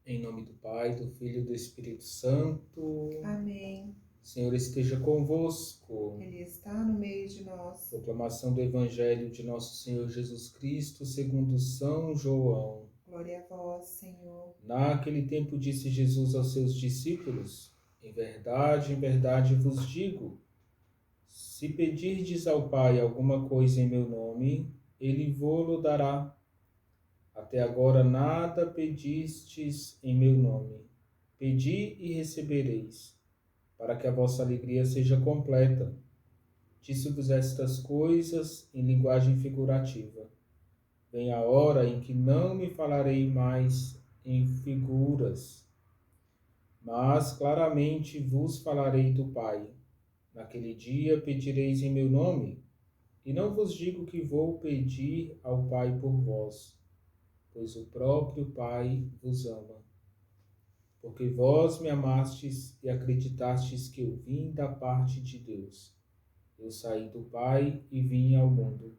Em nome do Pai, do Filho e do Espírito Santo. Amém. Senhor esteja convosco. Ele está no meio de nós. Proclamação do Evangelho de nosso Senhor Jesus Cristo, segundo São João. Glória a vós, Senhor. Naquele tempo disse Jesus aos seus discípulos: em verdade vos digo, se pedirdes ao Pai alguma coisa em meu nome, ele vô-lo dará. Até agora nada pedistes em meu nome. Pedi e recebereis, para que a vossa alegria seja completa. Disse-vos estas coisas em linguagem figurativa. Vem a hora em que não me falarei mais em figuras, mas claramente vos falarei do Pai. Naquele dia pedireis em meu nome, e não vos digo que vou pedir ao Pai por vós, pois o próprio Pai vos ama. Porque vós me amastes e acreditastes que eu vim da parte de Deus. Eu saí do Pai e vim ao mundo,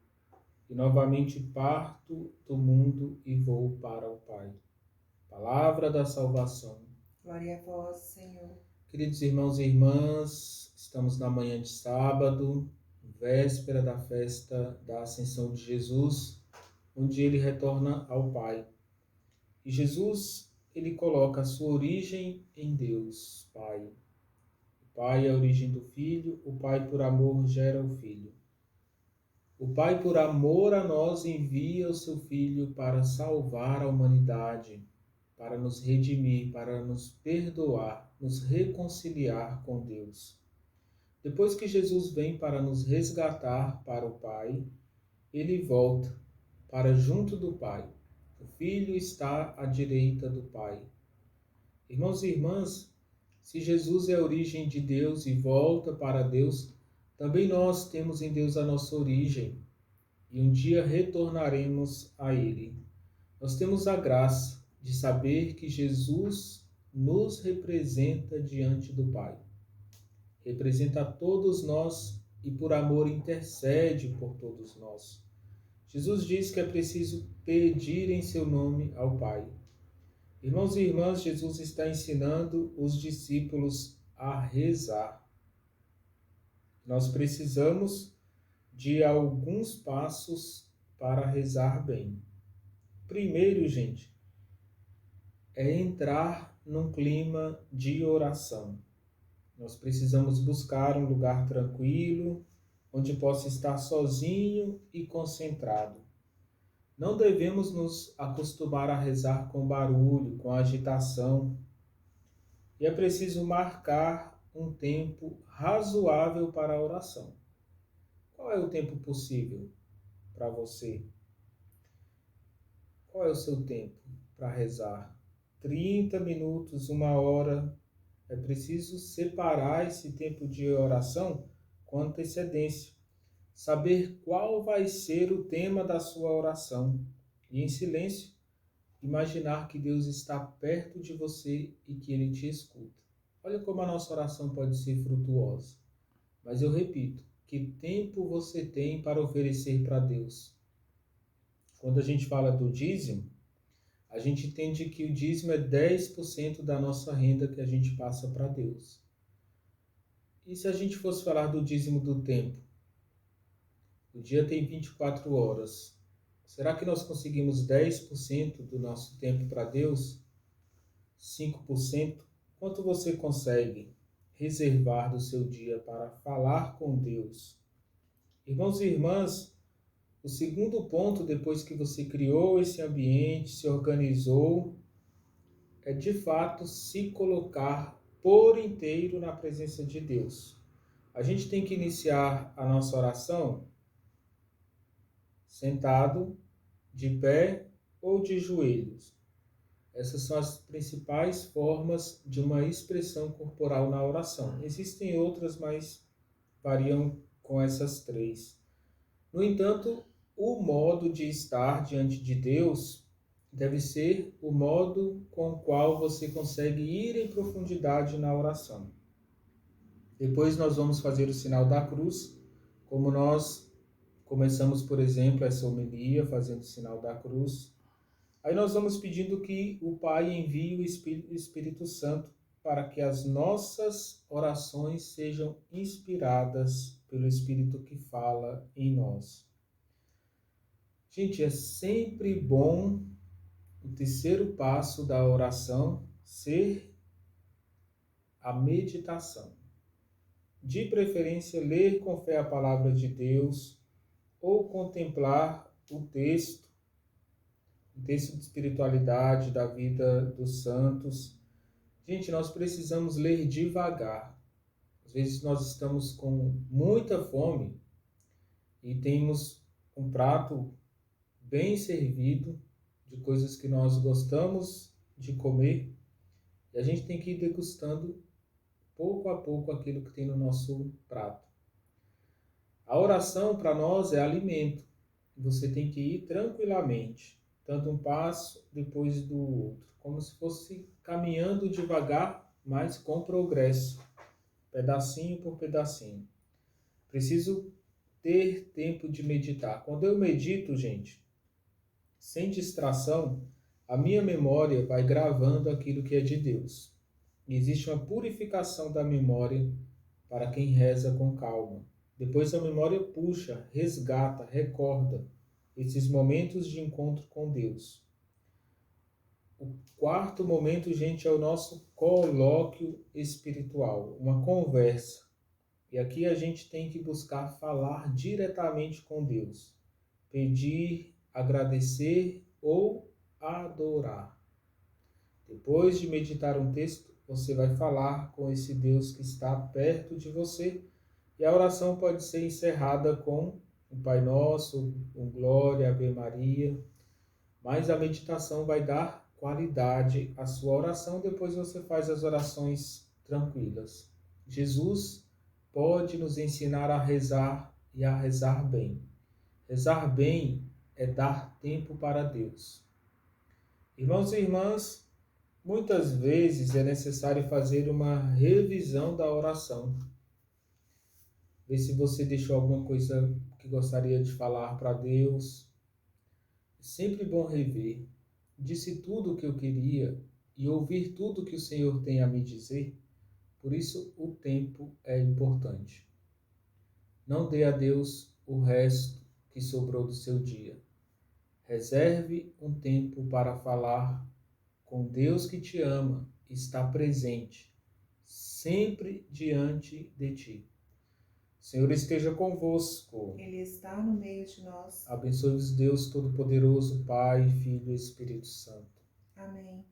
e novamente parto do mundo e vou para o Pai. Palavra da salvação. Glória a vós, Senhor. Queridos irmãos e irmãs, estamos na manhã de sábado, véspera da festa da Ascensão de Jesus, onde ele retorna ao Pai. E Jesus, ele coloca a sua origem em Deus, Pai. O Pai é a origem do Filho, o Pai por amor gera o Filho. O Pai por amor a nós envia o seu Filho para salvar a humanidade, para nos redimir, para nos perdoar, nos reconciliar com Deus. Depois que Jesus vem para nos resgatar para o Pai, ele volta para junto do Pai. O Filho está à direita do Pai. Irmãos e irmãs, se Jesus é a origem de Deus e volta para Deus, também nós temos em Deus a nossa origem e um dia retornaremos a Ele. Nós temos a graça de saber que Jesus nos representa diante do Pai. Representa a todos nós e por amor intercede por todos nós. Jesus diz que é preciso pedir em seu nome ao Pai. Irmãos e irmãs, Jesus está ensinando os discípulos a rezar. Nós precisamos de alguns passos para rezar bem. Primeiro, gente, é entrar num clima de oração. Nós precisamos buscar um lugar tranquilo, onde possa estar sozinho e concentrado. Não devemos nos acostumar a rezar com barulho, com agitação. E é preciso marcar um tempo razoável para a oração. Qual é o tempo possível para você? Qual é o seu tempo para rezar? 30 minutos, 1 hora? É preciso separar esse tempo de oração com antecedência. Saber qual vai ser o tema da sua oração. E em silêncio, imaginar que Deus está perto de você e que Ele te escuta. Olha como a nossa oração pode ser frutuosa. Mas eu repito, que tempo você tem para oferecer para Deus? Quando a gente fala do dízimo, a gente entende que o dízimo é 10% da nossa renda que a gente passa para Deus. E se a gente fosse falar do dízimo do tempo? O dia tem 24 horas. Será que nós conseguimos 10% do nosso tempo para Deus? 5%? Quanto você consegue reservar do seu dia para falar com Deus? Irmãos e irmãs, o segundo ponto, depois que você criou esse ambiente, se organizou, é de fato se colocar por inteiro na presença de Deus. A gente tem que iniciar a nossa oração sentado, de pé ou de joelhos. Essas são as principais formas de uma expressão corporal na oração. Existem outras, mas variam com essas três. No entanto, o modo de estar diante de Deus deve ser o modo com o qual você consegue ir em profundidade na oração. Depois nós vamos fazer o sinal da cruz, como nós começamos, por exemplo, essa homilia fazendo o sinal da cruz. Aí nós vamos pedindo que o Pai envie o Espírito Santo para que as nossas orações sejam inspiradas pelo Espírito que fala em nós. Gente, é sempre bom o terceiro passo da oração ser a meditação. De preferência, ler com fé a palavra de Deus ou contemplar o texto de espiritualidade da vida dos santos. Gente, nós precisamos ler devagar. Às vezes nós estamos com muita fome e temos um prato bem servido de coisas que nós gostamos de comer e a gente tem que ir degustando pouco a pouco aquilo que tem no nosso prato. A oração para nós é alimento. Você tem que ir tranquilamente, dando um passo depois do outro, como se fosse caminhando devagar, mas com progresso, pedacinho por pedacinho. Preciso ter tempo de meditar. Quando eu medito, gente, sem distração, a minha memória vai gravando aquilo que é de Deus. E existe uma purificação da memória para quem reza com calma. Depois a memória puxa, resgata, recorda esses momentos de encontro com Deus. O quarto momento, gente, é o nosso colóquio espiritual, uma conversa. E aqui a gente tem que buscar falar diretamente com Deus, pedir, agradecer ou adorar. Depois de meditar um texto, você vai falar com esse Deus que está perto de você e a oração pode ser encerrada com o Pai Nosso, o Glória, Ave Maria, mas a meditação vai dar qualidade à sua oração, depois você faz as orações tranquilas. Jesus pode nos ensinar a rezar e a rezar bem. Rezar bem é dar tempo para Deus. Irmãos e irmãs, muitas vezes é necessário fazer uma revisão da oração. Ver se você deixou alguma coisa que gostaria de falar para Deus. É sempre bom rever. Disse tudo o que eu queria e ouvir tudo o que o Senhor tem a me dizer. Por isso, o tempo é importante. Não dê a Deus o resto que sobrou do seu dia. Reserve um tempo para falar com Deus que te ama, está presente, sempre diante de ti. O Senhor esteja convosco. Ele está no meio de nós. Abençoe-vos Deus Todo-Poderoso, Pai, Filho e Espírito Santo. Amém.